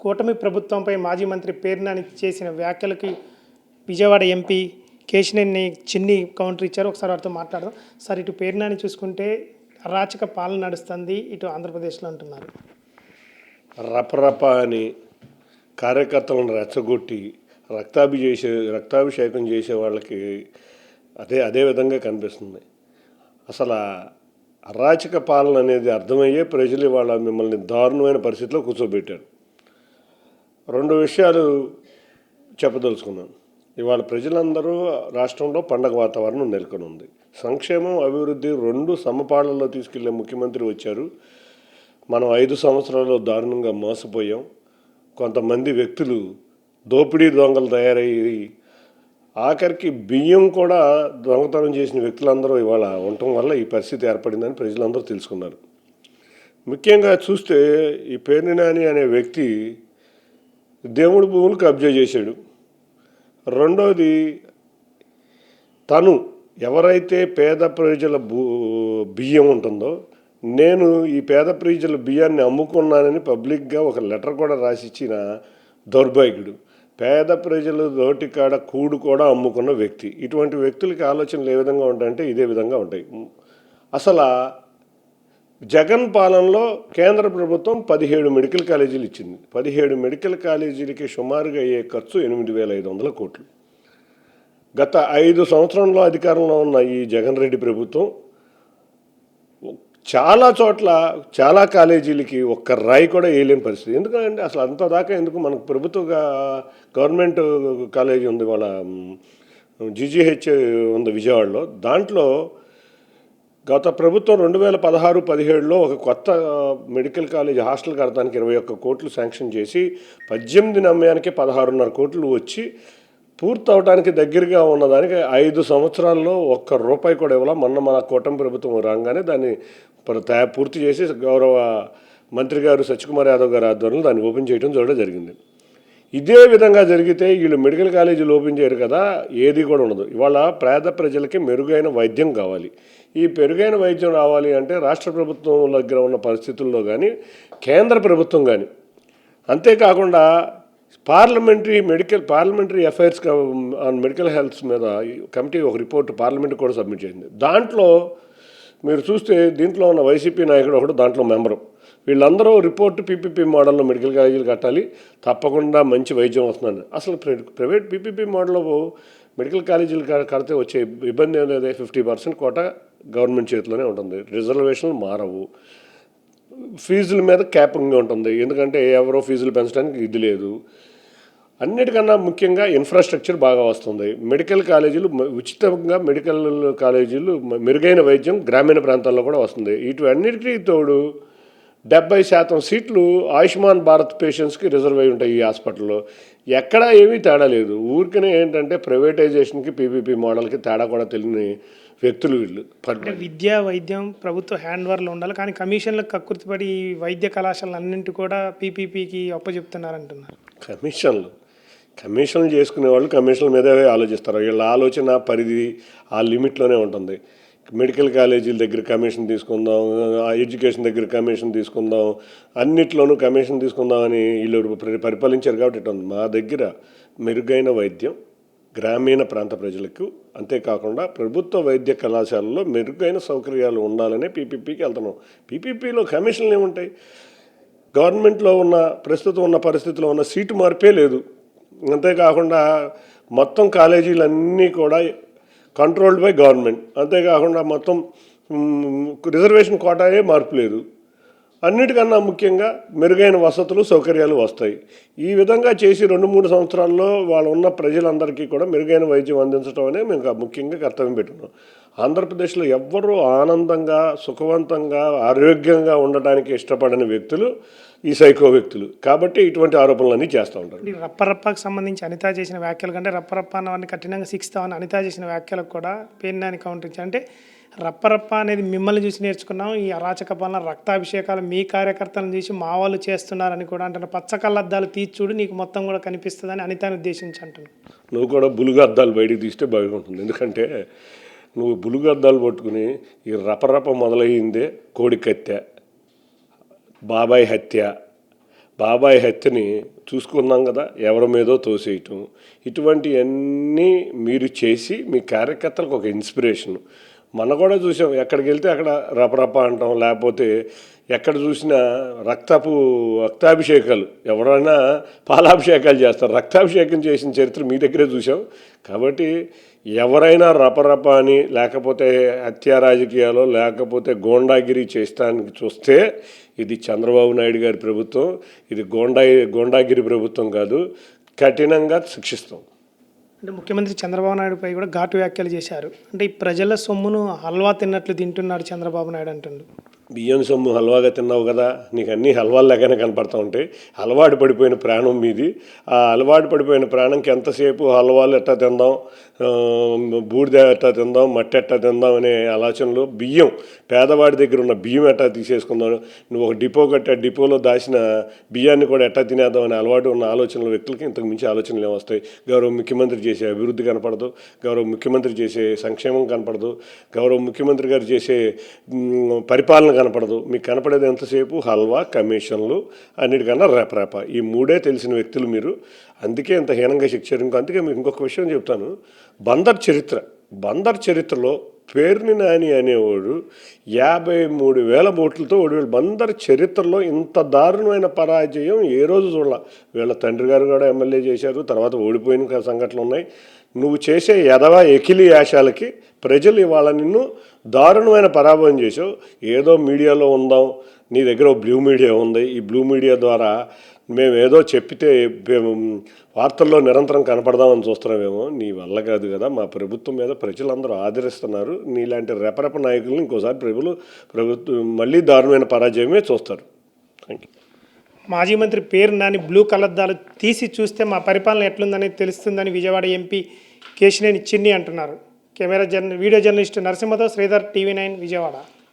కూటమి ప్రభుత్వంపై మాజీ మంత్రి పేర్నాని చేసిన వ్యాఖ్యలకి విజయవాడ ఎంపీ కేశినేని చిన్ని కౌంటర్ ఇచ్చారు. ఒకసారి వారితో మాట్లాడదాం. సార్, ఇటు పేర్నాని చూసుకుంటే అరాచక పాలన నడుస్తుంది, ఇటు ఆంధ్రప్రదేశ్లో అంటున్నారు. రపరప అని కార్యకర్తలను రెచ్చగొట్టి రక్తాభిషేకం చేసే వాళ్ళకి అదే విధంగా కనిపిస్తుంది. అసలు అరాచక పాలన అనేది అర్థమయ్యే ప్రజలు ఇవాళ మిమ్మల్ని దారుణమైన పరిస్థితిలో కూర్చోబెట్టారు. రెండు విషయాలు చెప్పదలుచుకున్నాను. ఇవాళ ప్రజలందరూ రాష్ట్రంలో పండగ వాతావరణం నెలకొని ఉంది. సంక్షేమం, అభివృద్ధి రెండు సమపాళ్లలో తీసుకెళ్లే ముఖ్యమంత్రి వచ్చారు. మనం 5 సంవత్సరాల్లో దారుణంగా మోసపోయాం. కొంతమంది వ్యక్తులు దోపిడీ దొంగలు తయారయ్యి ఆఖరికి బియ్యం కూడా దొంగతనం చేసిన వ్యక్తులందరూ ఇవాళ ఉండటం వల్ల ఈ పరిస్థితి ఏర్పడిందని ప్రజలందరూ తెలుసుకున్నారు. ముఖ్యంగా చూస్తే ఈ పేర్నాని అనే వ్యక్తి దేవుడి భూములు కబ్జా చేశాడు. రెండోది, తను ఎవరైతే పేద ప్రజల బియ్యం ఉంటుందో, నేను ఈ పేద ప్రజల బియ్యాన్ని అమ్ముకున్నానని పబ్లిక్గా ఒక లెటర్ కూడా రాసిచ్చిన దౌర్భాగ్యుడు. పేద ప్రజలు నోటికాడ కూడు కూడా అమ్ముకున్న వ్యక్తి. ఇటువంటి వ్యక్తులకి ఆలోచనలు ఏ విధంగా ఉంటాయంటే ఇదే విధంగా ఉంటాయి. అసలు జగన్ పాలనలో కేంద్ర ప్రభుత్వం 17 మెడికల్ కాలేజీలు ఇచ్చింది. 17 మెడికల్ కాలేజీలకి సుమారుగా అయ్యే ఖర్చు 8,500 కోట్లు. గత 5 సంవత్సరంలో అధికారంలో ఉన్న ఈ జగన్ రెడ్డి ప్రభుత్వం చాలా చోట్ల చాలా కాలేజీలకి ఒక్క రాయి కూడా వేయలేని పరిస్థితి. ఎందుకంటే అసలు అంత దాకా ఎందుకు? మనకు ప్రభుత్వ గవర్నమెంట్ కాలేజీ ఉంది, వాళ్ళ జీజీహెచ్ ఉంది విజయవాడలో. దాంట్లో గత ప్రభుత్వం 2016-17లో ఒక కొత్త మెడికల్ కాలేజ్ హాస్టల్ కడతానికి 21 కోట్లు శాంక్షన్ చేసి 18 నమ్మయానికి 16.5 కోట్లు వచ్చి పూర్తి అవడానికి దగ్గరగా ఉన్నదానికి 5 సంవత్సరాల్లో ఒక్క రూపాయి కూడా ఇవ్వాల. మన కూటమి ప్రభుత్వం రాగానే దాన్ని పూర్తి చేసి గౌరవ మంత్రి గారు సత్యకుమార్ యాదవ్ గారి ఆధ్వర్యంలో దాన్ని ఓపెన్ చేయడం చూడడం జరిగింది. ఇదే విధంగా జరిగితే వీళ్ళు మెడికల్ కాలేజీలు ఓపెన్ చేయరు కదా, ఏది కూడా ఉండదు. ఇవాళ పేద ప్రజలకి మెరుగైన వైద్యం కావాలి. ఈ మెరుగైన వైద్యం రావాలి అంటే రాష్ట్ర ప్రభుత్వం దగ్గర ఉన్న పరిస్థితుల్లో కానీ, కేంద్ర ప్రభుత్వం కానీ, అంతేకాకుండా parliamentary affairs on medical health మీద కమిటీ ఒక రిపోర్ట్ పార్లమెంట్ కూడా సబ్మిట్ చేసింది. దాంట్లో మీరు చూస్తే దీంట్లో ఉన్న వైసీపీ నాయకుడు ఒకడు దాంట్లో మెంబరు. వీళ్ళందరూ రిపోర్టు పీపీపీ మోడల్లో మెడికల్ కాలేజీలు కట్టాలి, తప్పకుండా మంచి వైద్యం వస్తుందని. అసలు ప్రైవేట్ పీపీపీ మోడల్లో మెడికల్ కాలేజీలు కడితే వచ్చే ఇబ్బంది ఏం లేదు. 50% కోట గవర్నమెంట్ చేతిలోనే ఉంటుంది. రిజర్వేషన్లు మారవు. ఫీజుల మీద క్యాపింగ్ ఉంటుంది, ఎందుకంటే ఎవరో ఫీజులు పెంచడానికి ఇది లేదు. అన్నిటికన్నా ముఖ్యంగా ఇన్ఫ్రాస్ట్రక్చర్ బాగా వస్తుంది. మెడికల్ కాలేజీలు ఉచితంగా మెరుగైన వైద్యం గ్రామీణ ప్రాంతాల్లో కూడా వస్తుంది. ఇటువన్నిటికీ తోడు 70% సీట్లు ఆయుష్మాన్ భారత్ పేషెంట్స్కి రిజర్వ్ అయి ఉంటాయి ఈ హాస్పిటల్లో. ఎక్కడా ఏమీ తేడా లేదు. ఊరికనే ఏంటంటే ప్రైవేటైజేషన్కి పీపీపీ మోడల్కి తేడా కూడా తెలియని వ్యక్తులు వీళ్ళు. విద్య, వైద్యం ప్రభుత్వ హ్యాండ్ ఓవర్లో ఉండాలి, కానీ కమిషన్లకు కక్కుర్తిపడి వైద్య కళాశాలలు అన్నింటి కూడా పీపీపీకి అప్పచెప్తున్నారంటున్నారు. కమిషన్లు చేసుకునే వాళ్ళు కమిషన్ల మీదే ఆలోచిస్తారు. వీళ్ళ ఆలోచన పరిధి ఆ లిమిట్లోనే ఉంటుంది. మెడికల్ కాలేజీల దగ్గర కమిషన్ తీసుకుందాం, ఎడ్యుకేషన్ దగ్గర కమిషన్ తీసుకుందాం, అన్నిట్లోనూ కమిషన్ తీసుకుందామని వీళ్ళు పరిపాలించారు. కాబట్టి ఇటు మా దగ్గర మెరుగైన వైద్యం గ్రామీణ ప్రాంత ప్రజలకు, అంతేకాకుండా ప్రభుత్వ వైద్య కళాశాలలో మెరుగైన సౌకర్యాలు ఉండాలనే పీపీపీకి వెళ్తున్నాం. పీపీపీలో కమిషన్లు ఏముంటాయి? గవర్నమెంట్లో ప్రస్తుతం ఉన్న పరిస్థితిలో ఉన్న సీటు మార్పే లేదు. అంతేకాకుండా మొత్తం కాలేజీలన్నీ కూడా కంట్రోల్డ్ బై గవర్నమెంట్. అంతేకాకుండా మొత్తం రిజర్వేషన్ కోటాయే మార్పు లేదు. అన్నిటికన్నా ముఖ్యంగా మెరుగైన వసతులు, సౌకర్యాలు వస్తాయి. ఈ విధంగా చేసి 2-3 సంవత్సరాల్లో వాళ్ళు ఉన్న ప్రజలందరికీ కూడా మెరుగైన వైద్యం అందించడం అనే మేము ముఖ్యంగా కర్తవ్యం పెట్టుకున్నాం. ఆంధ్రప్రదేశ్లో ఎవ్వరూ ఆనందంగా, సుఖవంతంగా, ఆరోగ్యంగా ఉండటానికి ఇష్టపడని వ్యక్తులు ఈ సైకో వ్యక్తులు. కాబట్టి ఇటువంటి ఆరోపణలన్నీ చేస్తూ ఉంటారు. రప్పరప్పకు సంబంధించి అనిత చేసిన వ్యాఖ్యలు కంటే రప్పరప్ప అన్నవారిని కఠినంగా శిక్షిస్తామని అనిత చేసిన వ్యాఖ్యలకు కూడా పేర్నాని కౌంటర్ ఇచ్చారు. అంటే రప్పరప్ప అనేది మిమ్మల్ని చూసి నేర్చుకున్నాం, ఈ అరాచక పాలన, రక్తాభిషేకాలు మీ కార్యకర్తలను చూసి మా వాళ్ళు చేస్తున్నారని కూడా అంటున్నారు. పచ్చకళ్ళద్దాలు తీసి చూడు, నీకు మొత్తం కూడా కనిపిస్తుందని అనితని ఉద్దేశించి అంటున్నాను. నువ్వు కూడా బులుగు అద్దాలు బయటికి తీస్తే బాగుంటుంది. ఎందుకంటే నువ్వు బులుగు అద్దాలు పట్టుకుని ఈ రపరప మొదలయ్యిందే కోడి కత్తె, బాబాయ్ హత్య, బాబాయ్ హత్యని చూసుకున్నాం కదా, ఎవరి మీదో తోసేయటం, ఇటువంటివన్నీ మీరు చేసి మీ కార్యకర్తలకు ఒక ఇన్స్పిరేషన్. మన కూడా చూసాం, ఎక్కడికి వెళ్తే అక్కడ రపరప అంటాం, లేకపోతే ఎక్కడ చూసినా రక్తాభిషేకాలు, ఎవరైనా పాలాభిషేకాలు చేస్తారు, రక్తాభిషేకం చేసిన చరిత్ర మీ దగ్గరే చూసాం. కాబట్టి ఎవరైనా రపరప అని, లేకపోతే హత్యా రాజకీయాలు, లేకపోతే గోండాగిరి చేయడానికి చూస్తే ఇది చంద్రబాబు నాయుడు గారి ప్రభుత్వం, ఇది గోండాగిరి ప్రభుత్వం కాదు, కఠినంగా శిక్షిస్తాం. అంటే ముఖ్యమంత్రి చంద్రబాబు నాయుడుపై కూడా ఘాటు వ్యాఖ్యలు చేశారు. అంటే ఈ ప్రజల సొమ్మును హల్వా తిన్నట్లు తింటున్నాడు చంద్రబాబు నాయుడు అంటుండు. బియ్యం సొమ్ము హల్వాగా తిన్నావు కదా, నీకు అన్నీ హల్వాలు లాగానే కనపడతా ఉంటాయి. అలవాటు పడిపోయిన ప్రాణం మీది. ఆ అలవాటు పడిపోయిన ప్రాణంకి ఎంతసేపు హల్వాలు ఎట్టా తిందాం, బూడిద ఎట్టా తిందాం, మట్టి ఎట్టా తిందాం అనే ఆలోచనలు, బియ్యం పేదవాడి దగ్గర ఉన్న బియ్యం ఎట్టా తీసేసుకుందాం, నువ్వు ఒక డిపో కట్టా, డిపోలో దాచిన బియ్యాన్ని కూడా ఎట్టా తినేద్దాం అనే అలవాటు ఉన్న ఆలోచనల వ్యక్తులకి ఇంతకు మించి ఆలోచనలు ఏమొస్తాయి? గౌరవ ముఖ్యమంత్రి చేసే అభివృద్ధి కనపడదు, గౌరవ ముఖ్యమంత్రి చేసే సంక్షేమం కనపడదు, గౌరవ ముఖ్యమంత్రి గారు చేసే పరిపాలన కనపడదు. మీకు కనపడేది ఎంతసేపు హల్వా, కమిషన్లు, అన్నిటికన్నా రేపరేప. ఈ మూడే తెలిసిన వ్యక్తులు మీరు. అందుకే ఇంత హీనంగా శిక్షారు. అందుకే మీకు ఇంకొక విషయం చెప్తాను. బందర్ చరిత్రలో పేర్ని నాని అనేవాడు 53,000 ఓట్లతో ఓడివాడు. బందర్ చరిత్రలో ఇంత దారుణమైన పరాజయం ఏ రోజు చూడాల. వీళ్ళ తండ్రి గారు కూడా ఎమ్మెల్యే చేశారు, తర్వాత ఓడిపోయిన సంఘటనలు ఉన్నాయి. నువ్వు చేసే ఎకిలి యాశాలకి ప్రజలు ఇవాళ నిన్ను దారుణమైన పరాభవం చేసావు. ఏదో మీడియాలో ఉందాం, నీ దగ్గర బ్లూ మీడియా ఉంది, ఈ బ్లూ మీడియా ద్వారా మేము ఏదో చెప్పితే వార్తల్లో నిరంతరం కనపడదామని చూస్తున్నామేమో. నీ వల్ల కాదు కదా. మా ప్రభుత్వం మీద ప్రజలందరూ ఆదరిస్తున్నారు. నీలాంటి రెపరెప నాయకులను ఇంకోసారి ప్రభుత్వం మళ్ళీ దారుణమైన పరాజయమే చూస్తారు. Thank you. మాజీ మంత్రి పేరు నాని బ్లూ కలద్దాలు తీసి చూస్తే మా పరిపాలన ఎట్లుందని తెలుస్తుందని విజయవాడ ఎంపీ కేశినేని చిన్ని అంటున్నారు. వీడియో జర్నలిస్టు నరసింహతో శ్రీధర్, TV9 విజయవాడ.